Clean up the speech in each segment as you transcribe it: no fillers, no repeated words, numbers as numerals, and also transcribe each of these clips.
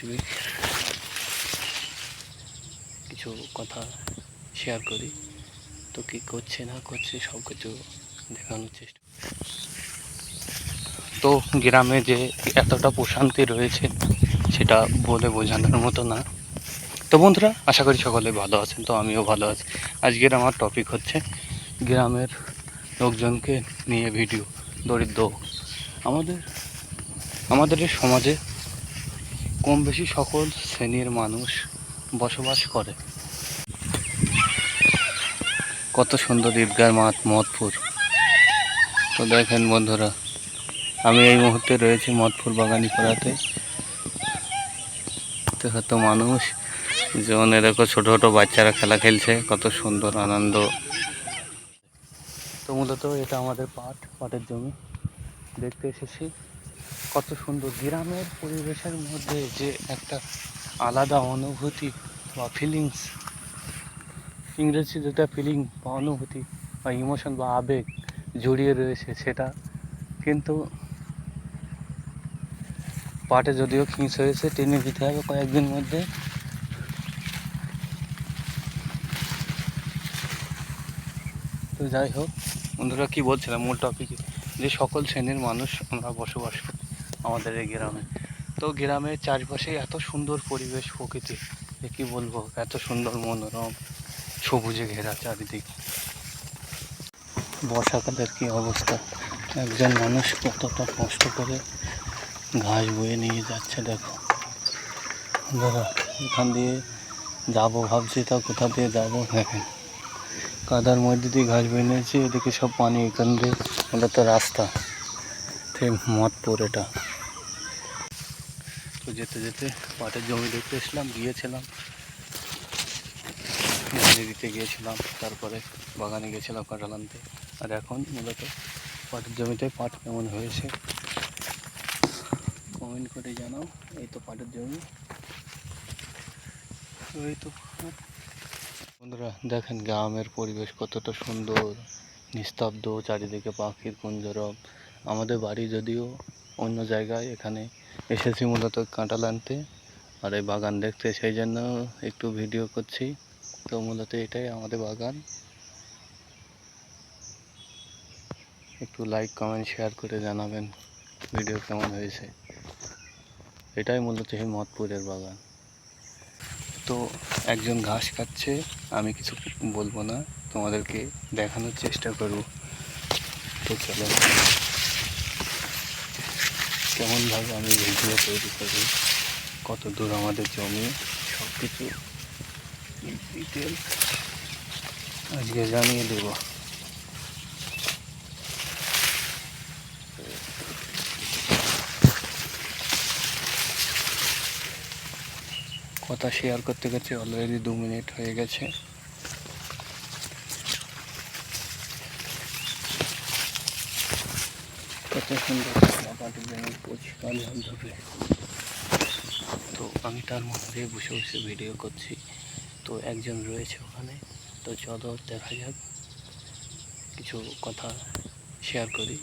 চুপি কিছু কথা শেয়ার করি। তো কী করছে না করছে সব কিছু দেখানোর চেষ্টা। তো গ্রামে যে এতটা প্রশান্তি রয়েছে সেটা বলে বোঝানোর মতো না। তো বন্ধুরা, আশা করি সকলে ভালো আছেন। তো আমিও ভালো আছি। আজকের আমার টপিক হচ্ছে গ্রামের লোকজনকে নিয়ে ভিডিও। দরিদ্র আমাদের এই সমাজে কম বেশি সকল শ্রেণীর মানুষ বসবাস করে। কত সুন্দর ঈদগাহ মাঠ মদপুর। তো দেখেন বন্ধুরা, আমি এই মুহূর্তে রয়েছি মদপুর বাগানীপাড়াতে। তো কত মানুষ, যেমন দেখো ছোটো ছোটো বাচ্চারা খেলা খেলছে, কত সুন্দর আনন্দ। তো মূলত এটা আমাদের পাটের জমি দেখতে এসেছি। কত সুন্দর গ্রামের পরিবেশের মধ্যে যে একটা আলাদা অনুভূতি বা ফিলিংস, ইংরেজি যেটা ফিলিং বা অনুভূতি বা ইমোশন বা আবেগ জড়িয়ে রয়েছে, সেটা কিন্তু পাটে যদিও খিঁচ হয়েছে, টেনে দিতে হবে কয়েকদিন মধ্যে। তো যাই হোক বন্ধুরা, কী বলছিলাম মূল টপিকে, যে সকল শ্রেণীর মানুষ আমরা বসবাস করি আমাদের এই গ্রামে। তো গ্রামের চারপাশে এত সুন্দর পরিবেশ, প্রকৃতি, যে কী বলবো, এত সুন্দর মনোরম সবুজে ঘেরা চারিদিক। বর্ষাকালের কী অবস্থা, একজন মানুষ কতটা কষ্ট করে ঘাস বয়ে নিয়ে যাচ্ছে। দেখো দাদা, এখান দিয়ে যাবো ভাবছি, তা কোথা দিয়ে যাবো। দেখেন কাদার মধ্যে দিয়ে ঘাস বয়ে নিয়েছি, এদিকে সব পানি, এখান দিয়ে মূলত রাস্তা মদপুর এটা। তো যেতে যেতে পাটের জমি দেখতে এসলাম, গিয়েছিলাম দিতে গিয়েছিলাম, তারপরে বাগানে গেছিলাম কাঁঠাল আনতে। আর এখন মূলত পাটের জমিতে পাট কেমন হয়েছে কমেন্ট করে জানাও। এই তো পাটের জমি, এই তো বন্ধুরা দেখেন গ্রামের পরিবেশ কতটা সুন্দর, নিস্তব্ধ, চারিদিকে পাখির কুঞ্জরব। আমাদের বাড়ি যদিও অন্য জায়গায়, এখানে এসেছি মূলত কাঁঠাল আনতে আর এই বাগান দেখতে, সেই জন্য একটু ভিডিও করছি। তো মূলত এটাই আমাদের বাগান। একটু লাইক কমেন্ট শেয়ার করে জানাবেন ভিডিও কেমন হয়েছে। এটাই মূলত এই মদপুরের বাগান। তো একজন ঘাস কাটছে, আমি কিছু বলবো না, তোমাদেরকে দেখানোর চেষ্টা করব। তো চলো কেমনভাবে আমি ভিডিও তৈরি করি, কত দূর আমাদের জমি, সব কিছু ডিটেল আজকে জানিয়ে দেব। কথা শেয়ার করতে করতে অলরেডি 2 মিনিট হয়ে গেছে। কত সুন্দর পাটের জমি, পরিষ্কার ঝকঝকে। তো আমি তার মধ্যে বসে বসে ভিডিও করছি। তো একজন রয়েছে ওখানে, তো চলো দেখা যাক, কিছু কথা শেয়ার করি।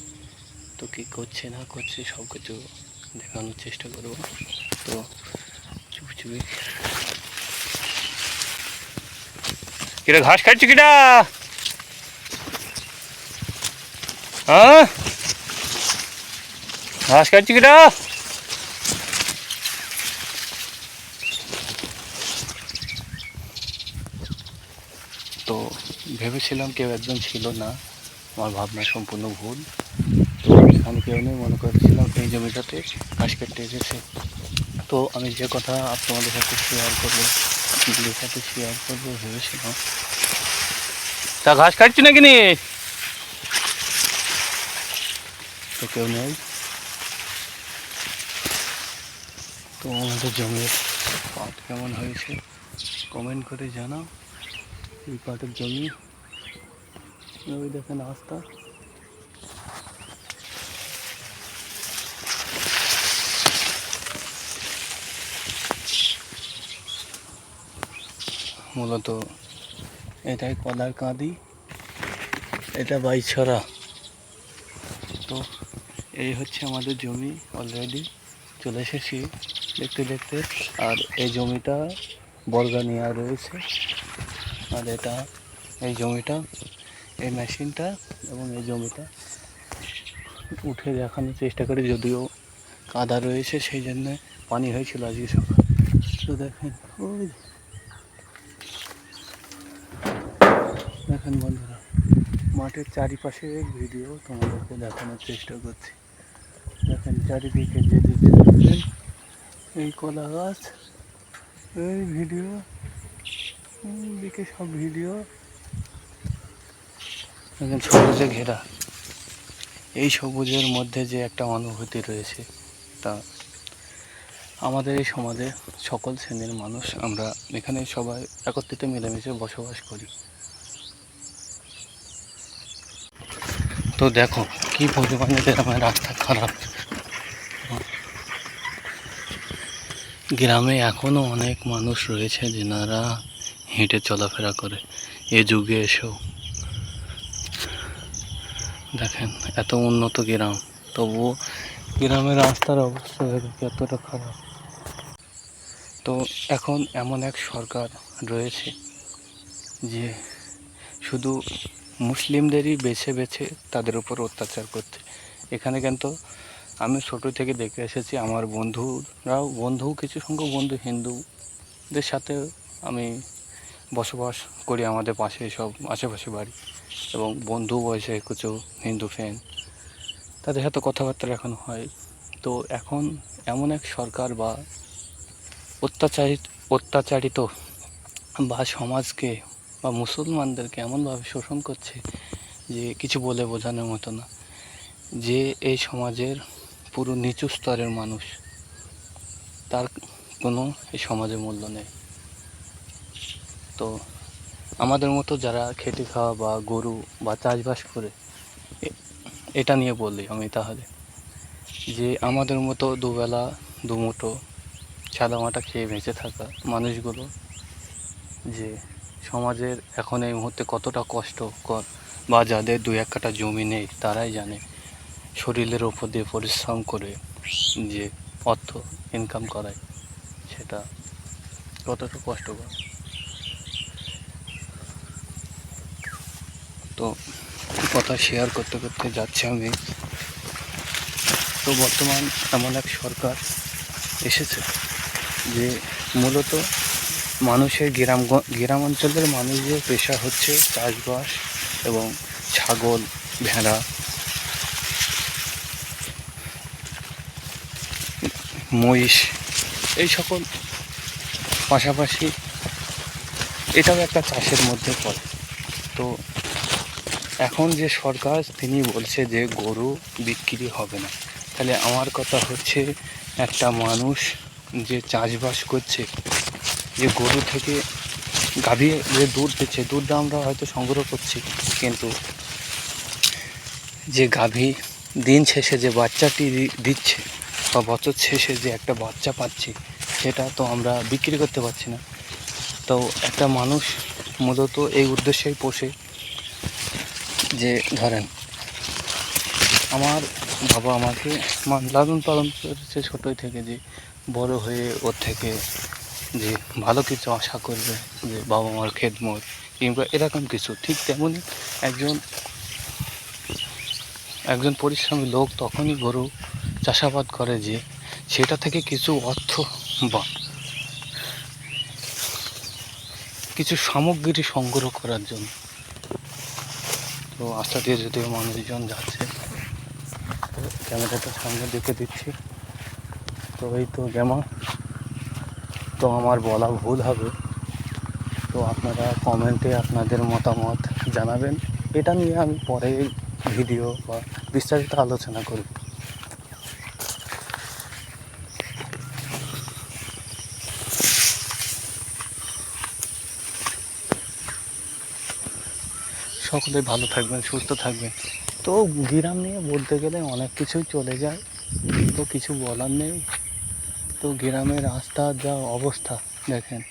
তো কী করছে না করছে সব কিছু দেখানোর চেষ্টা করব। তো চুপি চুপি, কিরা ঘাস খাচ্ছি কিটা, হ্যাঁ ঘাস খাচ্ছি কিটা। তো ভেবেছিলাম কেউ একজন ছিল না, আমার ভাবনা সম্পূর্ণ ভুল। তো এখানে কেউ নেই, মনে করেছিলাম এই জমিটাতে ঘাস কেটে এসেছে। তো আমি যে কথা তোমাদের সাথে শেয়ার করবো, আপনাদের সাথে শেয়ার করবো ভেবেছিলাম। তা ঘাস কাটছি নাকি নি, তো কেউ নেই। তো আমাদের জমির পাট কেমন হয়েছে কমেন্ট করে জানাও। এই পাটের জমি, ওই দেখেন রাস্তা। মূলত এটাই কলার কাঁদি, এটা বাইছড়া। তো এই হচ্ছে আমাদের জমি, অলরেডি চলে এসেছি। দেখতে দেখতে। আর এই জমিটা বর্গা নেওয়া রয়েছে, আর এটা এই জমিটা, এই মেশিনটা এবং এই জমিটা উঠে দেখানোর চেষ্টা করি, যদিও কাদা রয়েছে সেই জন্য পানি হয়েছিল আজকে সকাল। তো দেখেন, ওই দেখেন বন্ধুরা, মাঠের চারিপাশে ভিডিও তোমাদেরকে দেখানোর চেষ্টা করছি। দেখেন চারিদিকে, যেদিকে দেখবেন এই কলা গাছ, এই ভিডিও, দিকে সব ভিডিও, দেখেন সবুজে ঘেরা। এই সবুজের মধ্যে যে একটা অনুভূতি রয়েছে, তা আমাদের এই সমাজে সকল শ্রেণীর মানুষ আমরা এখানে সবাই একত্রিত মিলেমিশে বসবাস করি। তো দেখো কি পরিমাণে গ্রামের রাস্তা খারাপ। গ্রামে এখনও অনেক মানুষ রয়েছে যেনারা হেঁটে চলাফেরা করে এ যুগে এসেও। দেখেন এত উন্নত গ্রাম, তবুও গ্রামের রাস্তার অবস্থা এতটা খারাপ। তো এখন এমন এক সরকার রয়েছে যে শুধু মুসলিমদেরই বেছে বেছে তাদের উপর অত্যাচার করছে। এখানে কিন্তু আমি ছোটো থেকে দেখে এসেছি, আমার বন্ধু কিছু সংখ্যক বন্ধু হিন্দুদের সাথে আমি বসবাস করি, আমাদের পাশে সব আশেপাশে বাড়ি, এবং বন্ধু বয়সে কিছু হিন্দু ফ্রেন্ড, তাদের সাথে কথাবার্তা এখন হয়। তো এখন এমন এক সরকার বা অত্যাচারিত বা সমাজকে বা মুসলমানদেরকে এমনভাবে শোষণ করছে যে কিছু বলে বোঝানোর মতো না। যে এই সমাজের পুরো নিচু স্তরের মানুষ, তার কোনো এই সমাজে মূল্য নেই। তো আমাদের মতো যারা খেটে খাওয়া বা গরু বা চাষবাস করে, এটা নিয়ে বললি আমি তাহলে, যে আমাদের মতো দুবেলা দুমুঠো সাদামাটা খেয়ে বেঁচে থাকা মানুষগুলো যে সমাজের এখন এই মুহূর্তে কতটা কষ্টকর, বা যাদের 2-1 কাঠা জমি নেই তারাই জানে শরীরের ওপর দিয়ে পরিশ্রম করে যে অর্থ ইনকাম করায় সেটা কতটা কষ্টকর। তো কথা শেয়ার করতে করতে যাচ্ছি আমি। তো বর্তমান এমন এক সরকার এসেছে যে মূলত মানুষের গ্রাম অঞ্চলের মানুষের পেশা হচ্ছে চাষবাস এবং ছাগল, ভেড়া, মহিষ, এই সকল পাশাপাশি এটাও একটা চাষের মধ্যে পড়ে। তো এখন যে সরকার তিনি বলছে যে গরু বিক্রি হবে না, তাহলে আমার কথা হচ্ছে একটা মানুষ যে চাষবাস করছে, যে গরু থেকে গাভী যে দুধ দিচ্ছে, দুধটা আমরা হয়তো সংগ্রহ করছি, কিন্তু যে গাভী দিন শেষে যে বাচ্চাটি দিচ্ছে বা বছর শেষে যে একটা বাচ্চা পাচ্ছি, সেটা তো আমরা বিক্রি করতে পারছি না। তো একটা মানুষ মূলত এই উদ্দেশ্যেই পোষে যে ধরেন আমার বাবা আমাকে লালন পালন করেছে ছোটোই থেকে, যে বড় হয়ে ওর থেকে যে ভালো কিছু আশা করবে, যে বাবা মার খেদমত কিংবা এরকম কিছু। ঠিক তেমনই একজন পরিশ্রমী লোক তখনই গরু চাষাবাদ করে যে সেটা থেকে কিছু অর্থ বা কিছু সামগ্রী সংগ্রহ করার জন্য। তো আশা দিয়ে যদিও মানুষজন যাচ্ছে, তো ক্যামেরাটা সামনের দিকে দিচ্ছি। তো এই তো তো আমার বলা ভুল হবে, তো আপনারা কমেন্টে আপনাদের মতামত জানাবেন। এটা নিয়ে আমি পরে ভিডিও বা বিস্তারিত আলোচনা করব। সকলে ভালো থাকবেন, সুস্থ থাকবেন। তো গ্রাম নিয়ে বলতে গেলে অনেক কিছুই চলে যায়, তো কিছু বলার নেই। তো গ্রামের রাস্তার যা অবস্থা দেখেন,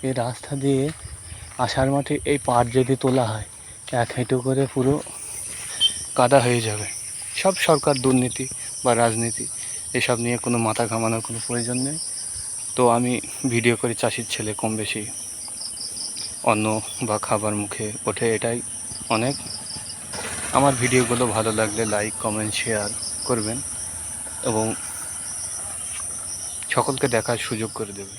এই রাস্তা দিয়ে আষাঢ় মাঠে এই পাট যদি তোলা হয় 1 হাঁটু করে পুরো কাদা হয়ে যাবে। সব সরকার দুর্নীতি বা রাজনীতি, এসব নিয়ে কোনো মাথা ঘামানোর কোনো প্রয়োজন নেই। তো আমি ভিডিও করি, চাষির ছেলে, কম বেশি অন্ন বা খাবার মুখে ওঠে, এটাই অনেক। আমার ভিডিওগুলো ভালো লাগলে লাইক, কমেন্ট, শেয়ার করবেন এবং সকলকে দেখার সুযোগ করে দেবেন।